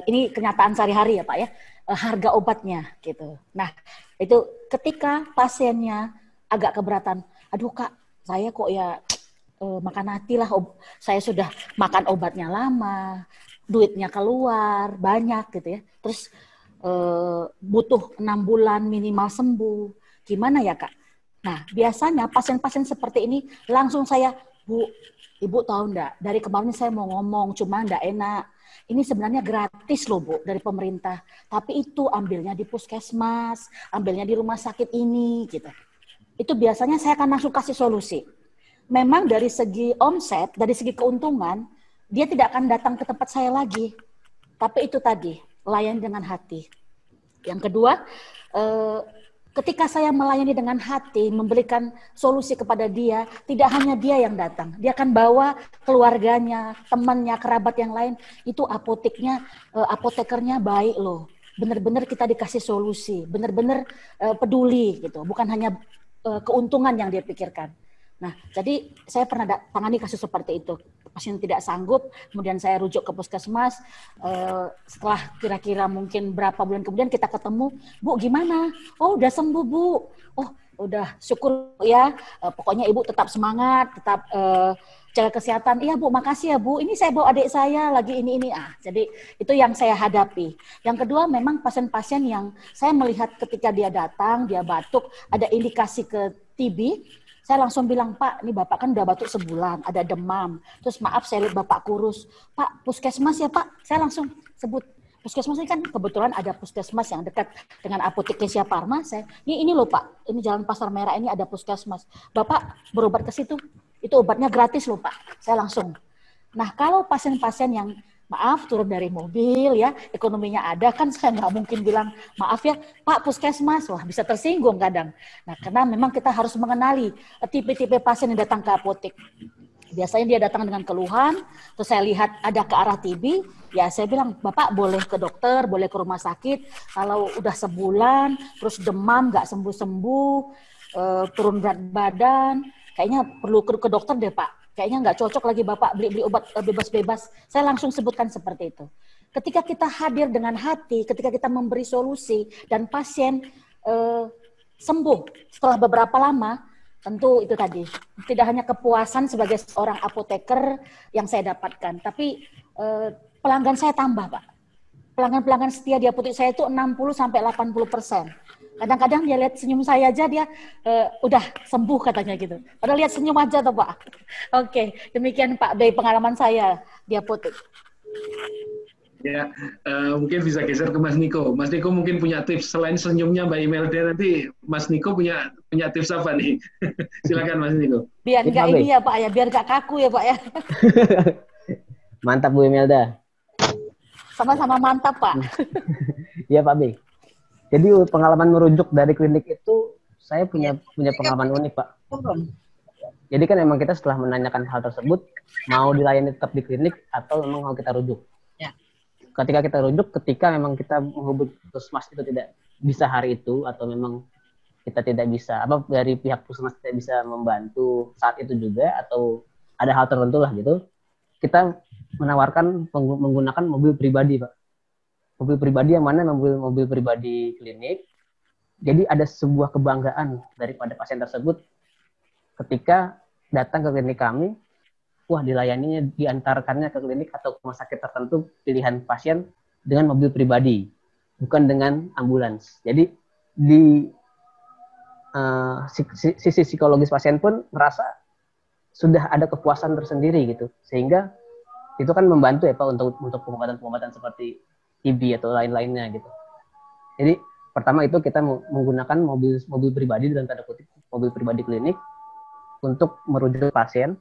ini kenyataan sehari-hari ya Pak ya, harga obatnya gitu. Nah, itu ketika pasiennya agak keberatan, aduh Kak, saya kok ya makan hati lah, saya sudah makan obatnya lama, duitnya keluar banyak gitu ya, terus butuh 6 bulan minimal sembuh, gimana ya Kak? Nah, biasanya pasien-pasien seperti ini langsung saya, Bu, Ibu tahu enggak, dari kemarin saya mau ngomong, cuma enggak enak. Ini sebenarnya gratis loh Bu, dari pemerintah. Tapi itu ambilnya di puskesmas, ambilnya di rumah sakit ini, gitu. Itu biasanya saya akan langsung kasih solusi. Memang dari segi omset, dari segi keuntungan, dia tidak akan datang ke tempat saya lagi. Tapi itu tadi, layani dengan hati. Yang kedua, ketika saya melayani dengan hati, memberikan solusi kepada dia, tidak hanya dia yang datang. Dia akan bawa keluarganya, temannya, kerabat yang lain. Itu apoteknya, apotekernya baik loh. Benar-benar kita dikasih solusi, benar-benar peduli gitu. Bukan hanya keuntungan yang dia pikirkan. Nah, jadi saya pernah tangani kasus seperti itu. Pasien tidak sanggup, kemudian saya rujuk ke puskesmas. Setelah kira-kira mungkin berapa bulan kemudian kita ketemu, Bu gimana? Oh udah sembuh Bu. Oh udah syukur ya. Pokoknya Ibu tetap semangat, tetap jaga kesehatan. Iya Bu, makasih ya Bu. Ini saya bawa adik saya lagi ini. Jadi itu yang saya hadapi. Yang kedua memang pasien-pasien yang saya melihat ketika dia datang, dia batuk, ada indikasi ke TB. Saya langsung bilang, Pak, ini Bapak kan udah batuk sebulan, ada demam. Terus maaf saya lihat Bapak kurus. Pak, puskesmas ya Pak? Saya langsung sebut. Puskesmas ini kan kebetulan ada puskesmas yang dekat dengan apotek Kesia Pharma. Ini loh Pak, ini Jalan Pasar Merah ini ada puskesmas. Bapak berobat ke situ, itu obatnya gratis loh Pak. Saya langsung. Nah kalau pasien-pasien yang maaf turun dari mobil ya, ekonominya ada, kan saya nggak mungkin bilang maaf ya Pak puskesmas, wah bisa tersinggung kadang. Nah karena memang kita harus mengenali tipe-tipe pasien yang datang ke apotek. Biasanya dia datang dengan keluhan, terus saya lihat ada ke arah TB, ya saya bilang Bapak boleh ke dokter, boleh ke rumah sakit. Kalau udah sebulan, terus demam nggak sembuh-sembuh, turun berat badan, kayaknya perlu ke dokter deh Pak. Kayaknya nggak cocok lagi Bapak beli obat bebas-bebas. Saya langsung sebutkan seperti itu. Ketika kita hadir dengan hati, ketika kita memberi solusi, dan pasien sembuh setelah beberapa lama, tentu itu tadi. Tidak hanya kepuasan sebagai seorang apoteker yang saya dapatkan, tapi pelanggan saya tambah Pak. Pelanggan-pelanggan setia di apotek saya itu 60-80%. Kadang-kadang dia lihat senyum saya aja dia udah sembuh katanya gitu. Padahal lihat senyum aja tuh Pak. Oke, demikian Pak dari pengalaman saya di apotek. Ya, mungkin bisa geser ke Mas Niko. Mas Niko mungkin punya tips selain senyumnya Mbak Imelda, nanti Mas Niko punya tips apa nih? Silakan Mas Niko. Biar nggak ini ya Pak ya, biar nggak kaku ya Pak ya. Mantap Bu Imelda. Sama-sama mantap Pak. Iya Pak B. Jadi pengalaman merujuk dari klinik itu saya punya pengalaman unik Pak. Jadi kan emang kita setelah menanyakan hal tersebut mau dilayani tetap di klinik atau memang mau kita rujuk. Ya. Ketika kita rujuk, ketika memang kita menghubungi puskesmas itu tidak bisa hari itu atau memang kita tidak bisa dari pihak puskesmas tidak bisa membantu saat itu juga atau ada hal tertentu lah gitu, kita menawarkan menggunakan mobil pribadi Pak. Mobil pribadi yang mana mobil pribadi klinik. Jadi ada sebuah kebanggaan daripada pasien tersebut ketika datang ke klinik kami, wah dilayaninya, diantarkannya ke klinik atau rumah sakit tertentu pilihan pasien dengan mobil pribadi, bukan dengan ambulans. Jadi di sisi psikologis pasien pun merasa sudah ada kepuasan tersendiri gitu, sehingga itu kan membantu ya Pak untuk pengobatan seperti TB atau lain-lainnya gitu. Jadi pertama itu kita menggunakan mobil pribadi dalam tanda kutip mobil pribadi klinik untuk merujuk pasien,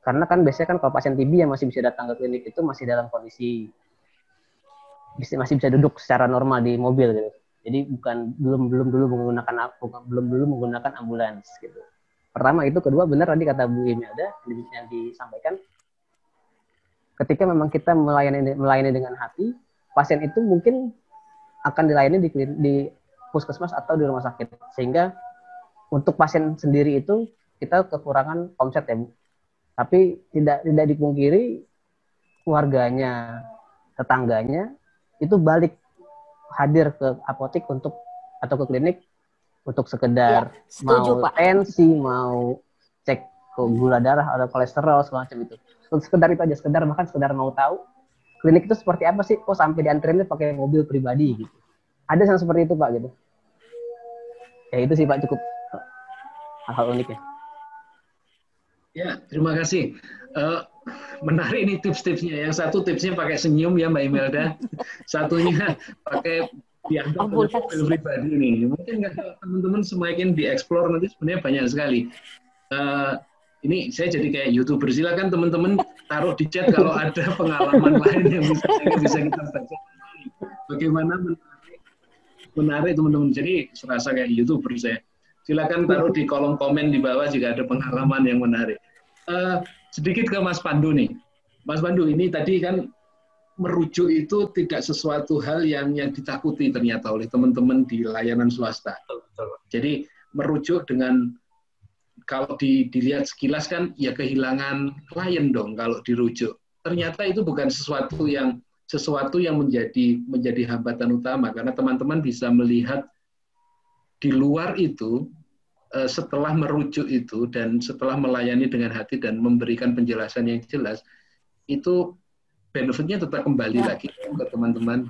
karena kan biasanya kan kalau pasien TB yang masih bisa datang ke klinik itu masih dalam kondisi masih bisa duduk secara normal di mobil gitu. Jadi belum dulu menggunakan ambulans gitu. Pertama itu, kedua benar tadi kata Bu Imelda yang disampaikan, ketika memang kita melayani dengan hati, pasien itu mungkin akan dilayani di puskesmas atau di rumah sakit, sehingga untuk pasien sendiri itu kita kekurangan omset ya Bu. Tapi tidak dipungkiri keluarganya, tetangganya itu balik hadir ke apotek atau ke klinik untuk sekedar setuju, mau Pak. tensi, mau cek gula darah atau kolesterol semacam itu. Sekedar itu aja, sekedar mau tahu klinik itu seperti apa sih, kok sampai dianterinnya pakai mobil pribadi gitu. Ada yang seperti itu Pak gitu. Ya itu sih Pak, cukup hal unik ya. Ya, terima kasih. Menarik nih tips-tipsnya. Yang satu tipsnya pakai senyum ya Mbak Imelda. Satunya pakai diantar mobil pribadi nih. Mungkin kalau teman-teman semakin dieksplor nanti sebenarnya banyak sekali. Ini saya jadi kayak YouTuber. Silakan teman-teman taruh di chat kalau ada pengalaman lain yang bisa kita baca. Bagaimana menarik teman-teman. Jadi serasa kayak YouTuber saya. Silakan taruh di kolom komen di bawah jika ada pengalaman yang menarik. Sedikit ke Mas Pandu nih. Mas Pandu, ini tadi kan merujuk itu tidak sesuatu hal yang ditakuti ternyata oleh teman-teman di layanan swasta. Jadi merujuk dengan kalau dilihat sekilas kan ya kehilangan klien dong kalau dirujuk. Ternyata itu bukan sesuatu yang menjadi hambatan utama karena teman-teman bisa melihat di luar itu setelah merujuk itu dan setelah melayani dengan hati dan memberikan penjelasan yang jelas, itu benefitnya tetap kembali lagi ke teman-teman.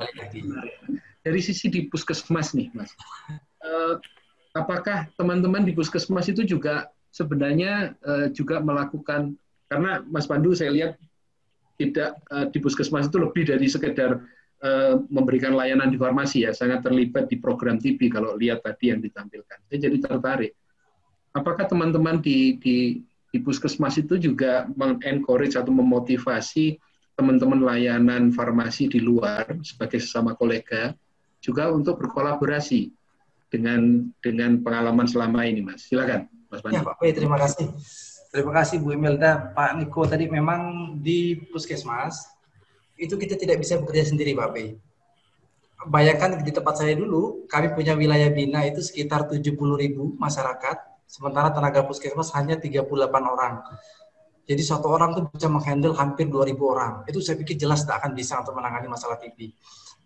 Dari sisi di puskesmas nih, Mas, apakah teman-teman di puskesmas itu juga sebenarnya juga melakukan, karena Mas Pandu saya lihat tidak di puskesmas itu lebih dari sekedar memberikan layanan di farmasi ya, sangat terlibat di program TV kalau lihat tadi yang ditampilkan. Saya jadi tertarik. Apakah teman-teman di puskesmas itu juga mengencourage atau memotivasi teman-teman layanan farmasi di luar sebagai sesama kolega juga untuk berkolaborasi dengan pengalaman selama ini, Mas? Silakan, Mas Pandu. Ya, Pak P, terima kasih. Terima kasih Bu Imelda, Pak Niko tadi. Memang di puskesmas itu kita tidak bisa bekerja sendiri, Pak P. Bayangkan di tempat saya dulu, kami punya wilayah bina itu sekitar 70.000 masyarakat. Sementara tenaga puskesmas hanya 38 orang. Jadi satu orang tuh bisa menghandle hampir 2.000 orang. Itu saya pikir jelas tidak akan bisa untuk menangani masalah TB.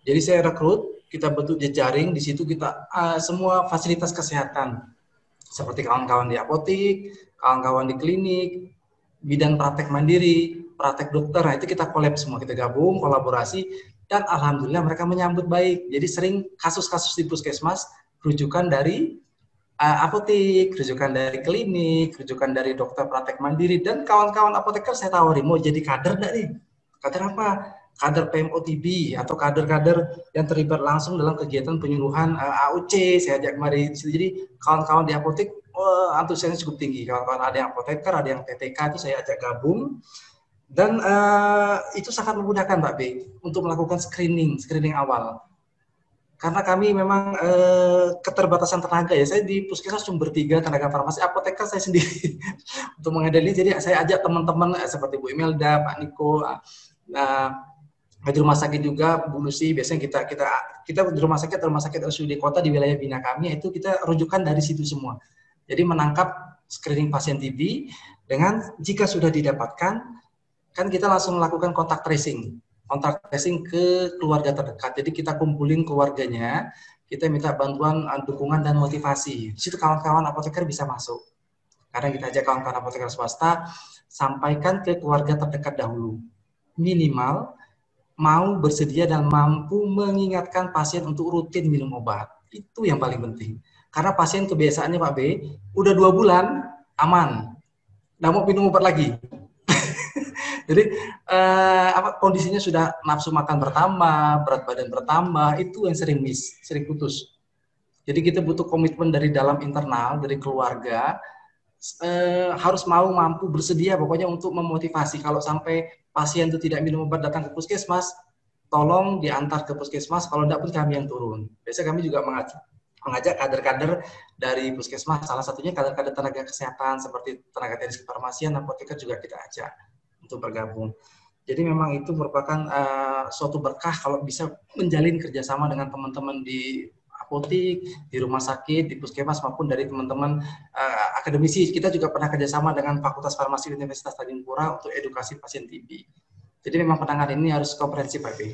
Jadi saya rekrut, kita bentuk jejaring, di situ kita semua fasilitas kesehatan. Seperti kawan-kawan di apotek, kawan-kawan di klinik, bidang praktek mandiri, praktek dokter, nah itu kita collab semua, kita gabung, kolaborasi, dan alhamdulillah mereka menyambut baik. Jadi sering kasus-kasus di puskesmas, rujukan dari apotek, rujukan dari klinik, rujukan dari dokter praktek mandiri, dan kawan-kawan apoteker saya tawari, mau jadi kader enggak nih? Kader apa? Kader PMOTB atau kader-kader yang terlibat langsung dalam kegiatan penyuluhan AUC, saya ajak kemari. Jadi kawan-kawan di apotek antusiasnya cukup tinggi. Kawan-kawan ada yang apoteker, ada yang TTK, itu saya ajak gabung. Dan itu sangat memudahkan Mbak B untuk melakukan screening awal. Karena kami memang keterbatasan tenaga ya. Saya di puskesmas cuma bertiga, tenaga farmasi, apoteker saya sendiri untuk menghadiri. Jadi saya ajak teman-teman seperti Bu Imelda, Pak Niko, di rumah sakit juga Bu Lucy. Biasanya kita di rumah sakit RSUD kota di wilayah bina kami itu kita rujukan dari situ semua. Jadi menangkap screening pasien TB dengan jika sudah didapatkan kan kita langsung melakukan kontak tracing ke keluarga terdekat. Jadi kita kumpulin keluarganya, kita minta bantuan, dukungan dan motivasi. Di situ kawan-kawan apoteker bisa masuk. Kadang kita ajak kawan-kawan apoteker swasta sampaikan ke keluarga terdekat dahulu. Minimal mau bersedia dan mampu mengingatkan pasien untuk rutin minum obat. Itu yang paling penting. Karena pasien kebiasaannya Pak B, udah 2 bulan aman, nggak mau minum obat lagi. Jadi kondisinya sudah nafsu makan bertambah, berat badan bertambah, itu yang sering putus. Jadi kita butuh komitmen dari dalam internal, dari keluarga, harus mampu bersedia pokoknya untuk memotivasi. Kalau sampai pasien itu tidak minum obat datang ke puskesmas, tolong diantar ke puskesmas, kalau tidak pun kami yang turun. Biasanya kami juga mengajak kader-kader dari puskesmas, salah satunya kader-kader tenaga kesehatan seperti tenaga teknis kefarmasian, apoteker juga kita ajak untuk bergabung. Jadi memang itu merupakan suatu berkah kalau bisa menjalin kerjasama dengan teman-teman di apotek, di rumah sakit, di puskesmas maupun dari teman-teman akademisi. Kita juga pernah kerjasama dengan Fakultas Farmasi Universitas Tanjung Pura untuk edukasi pasien TB. Jadi memang penanganan ini harus komprehensif, Pak B.